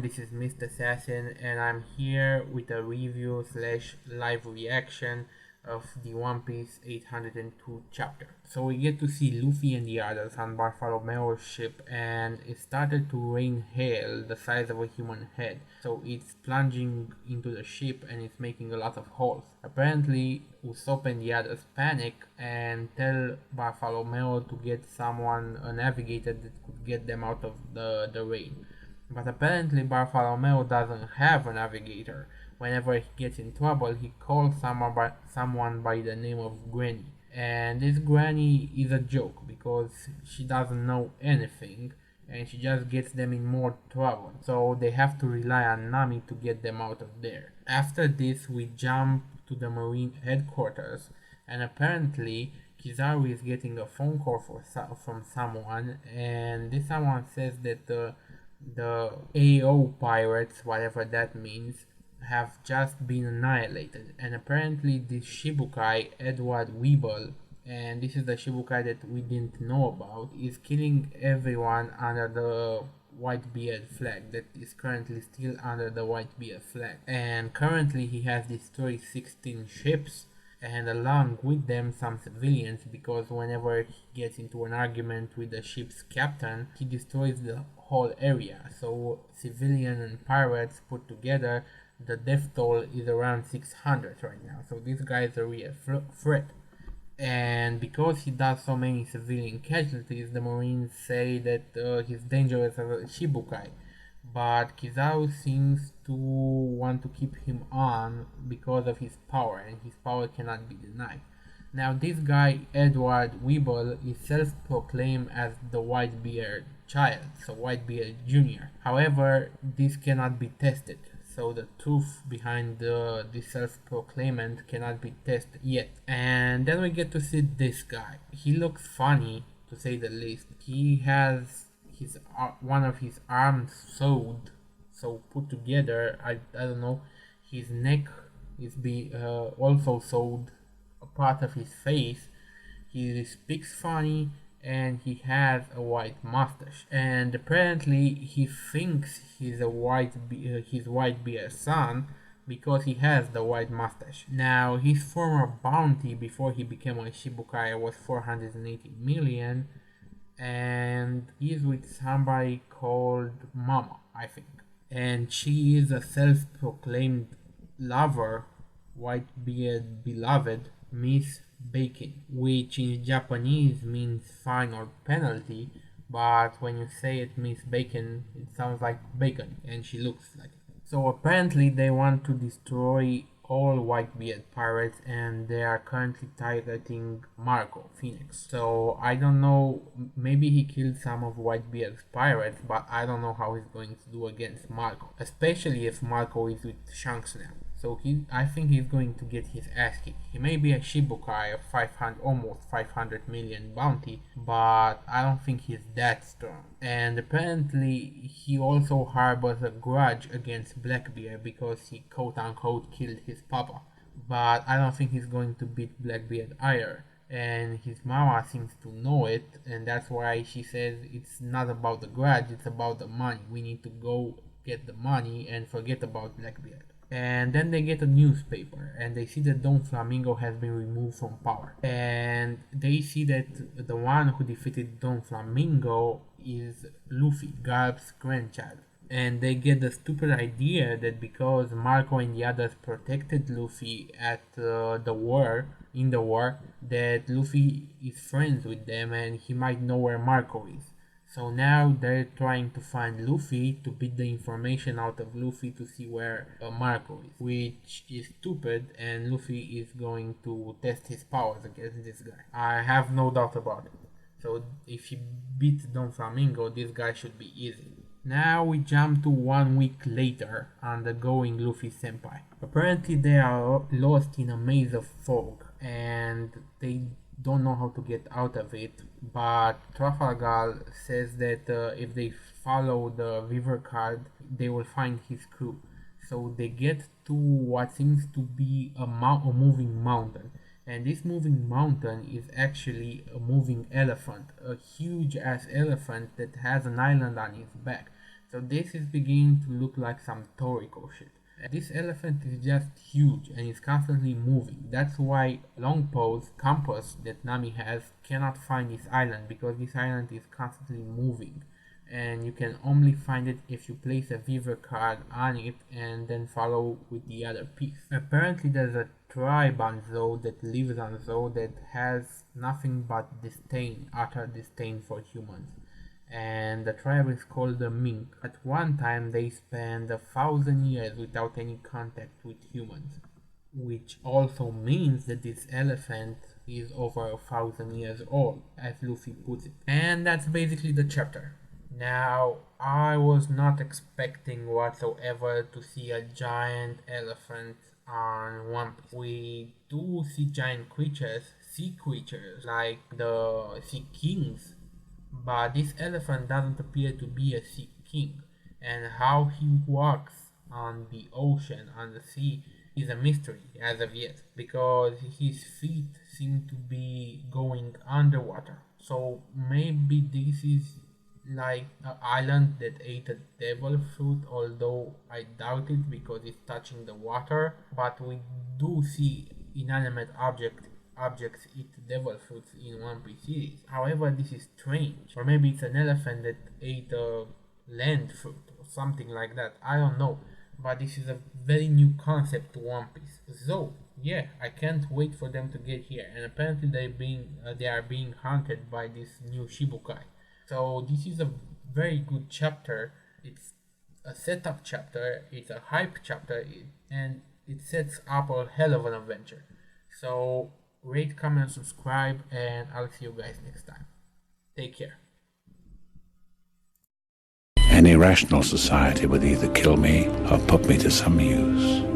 this is Mr. Assassin and I'm here with a review slash live reaction of the One Piece 802 chapter. So we get to see Luffy and the others on Bartholomeo's ship, and it started to rain hail the size of a human head. So it's plunging into the ship and it's making a lot of holes. Apparently Usopp and the others panic and tell Bartholomew to get someone, a navigator that could get them out of the rain. But apparently Bartholomew doesn't have a navigator. Whenever he gets in trouble, he calls someone by the name of Granny. And this Granny is a joke because she doesn't know anything and she just gets them in more trouble. So they have to rely on Nami to get them out of there. After this, we jump to the Marine headquarters, and apparently Kizaru is getting a phone call from someone, and this someone says that the AO pirates, whatever that means, have just been annihilated. And apparently this Shibukai, Edward Weeble, and this is the Shibukai that we didn't know about, is killing everyone under the Whitebeard flag, that is currently still under the Whitebeard flag. And currently he has destroyed 16 ships, and along with them some civilians, because whenever he gets into an argument with the ship's captain, he destroys the whole area. So civilian and pirates put together, the death toll is around 600 right now. So this guy is a real threat. And because he does so many civilian casualties, the Marines say that he's dangerous as a Shibukai. But Kizaru seems to want to keep him on because of his power, and his power cannot be denied. Now this guy, Edward Weeble, is self-proclaimed as the Whitebeard child, so Whitebeard Jr. However, this cannot be tested, so the truth behind this self-proclaimment cannot be tested yet. And then we get to see this guy. He looks funny, to say the least. He has one of his arms sewed, so put together. I don't know. His neck is also sewed, a part of his face. He speaks funny, and he has a white mustache. And apparently he thinks he's his Whitebeard son because he has the white mustache. Now his former bounty before he became a Shibukai was 480 million, and he's with somebody called Mama, I think. And she is a self-proclaimed lover, Whitebeard beloved, Miss Bacon, which in Japanese means fine or penalty, but when you say it Miss Bacon, it sounds like bacon, and she looks like it. So apparently they want to destroy all Whitebeard pirates, and they are currently targeting Marco, Phoenix. So I don't know, maybe he killed some of Whitebeard's pirates, but I don't know how he's going to do against Marco, especially if Marco is with Shanks now. So I think he's going to get his ass kicked. He may be a Shibukai of almost 500 million bounty, but I don't think he's that strong. And apparently he also harbors a grudge against Blackbeard because he quote-unquote killed his papa. But I don't think he's going to beat Blackbeard either. And his mama seems to know it, and that's why she says it's not about the grudge, it's about the money. We need to go get the money and forget about Blackbeard. And then they get a newspaper and they see that Don Flamingo has been removed from power, and they see that the one who defeated Don Flamingo is Luffy, Garp's grandchild. And they get the stupid idea that because Marco and the others protected Luffy at in the war, that Luffy is friends with them and he might know where Marco is. So now they're trying to find Luffy to beat the information out of Luffy to see where Marco is, which is stupid, and Luffy is going to test his powers against this guy. I have no doubt about it. So if he beats Don Flamingo, this guy should be easy. Now we jump to 1 week later undergoing Luffy Senpai. Apparently they are lost in a maze of fog and they don't know how to get out of it, but Trafalgar says that if they follow the river card they will find his crew. So they get to what seems to be a moving mountain, and this moving mountain is actually a moving elephant, a huge ass elephant that has an island on its back. So this is beginning to look like some Toriko shit. This elephant is just huge and is constantly moving. That's why Longpow's compass that Nami has cannot find this island, because this island is constantly moving. And you can only find it if you place a Weaver card on it and then follow with the other piece. Apparently there's a tribe on ZOU that lives on ZOU that has nothing but disdain, utter disdain for humans. And the tribe is called the Mink. At one time they spent 1,000 years without any contact with humans, which also means that this elephant is over 1,000 years old, as Luffy puts it. And that's basically the chapter. Now, I was not expecting whatsoever to see a giant elephant on One Piece. We do see giant creatures, sea creatures, like the Sea Kings, but this elephant doesn't appear to be a Sea King, and how he walks on the ocean, on the sea, is a mystery as of yet, because his feet seem to be going underwater. So maybe this is like an island that ate a devil fruit, although I doubt it because it's touching the water. But we do see inanimate objects eat devil fruits in One Piece series. However, this is strange. Or maybe it's an elephant that ate a land fruit or something like that. I don't know. But this is a very new concept to One Piece. So yeah, I can't wait for them to get here. And apparently they are being hunted by this new Shibukai. So this is a very good chapter. It's a setup chapter, it's a hype chapter, and it sets up a hell of an adventure. So rate, comment, subscribe, and I'll see you guys next time. Take care. Any rational society would either kill me or put me to some use.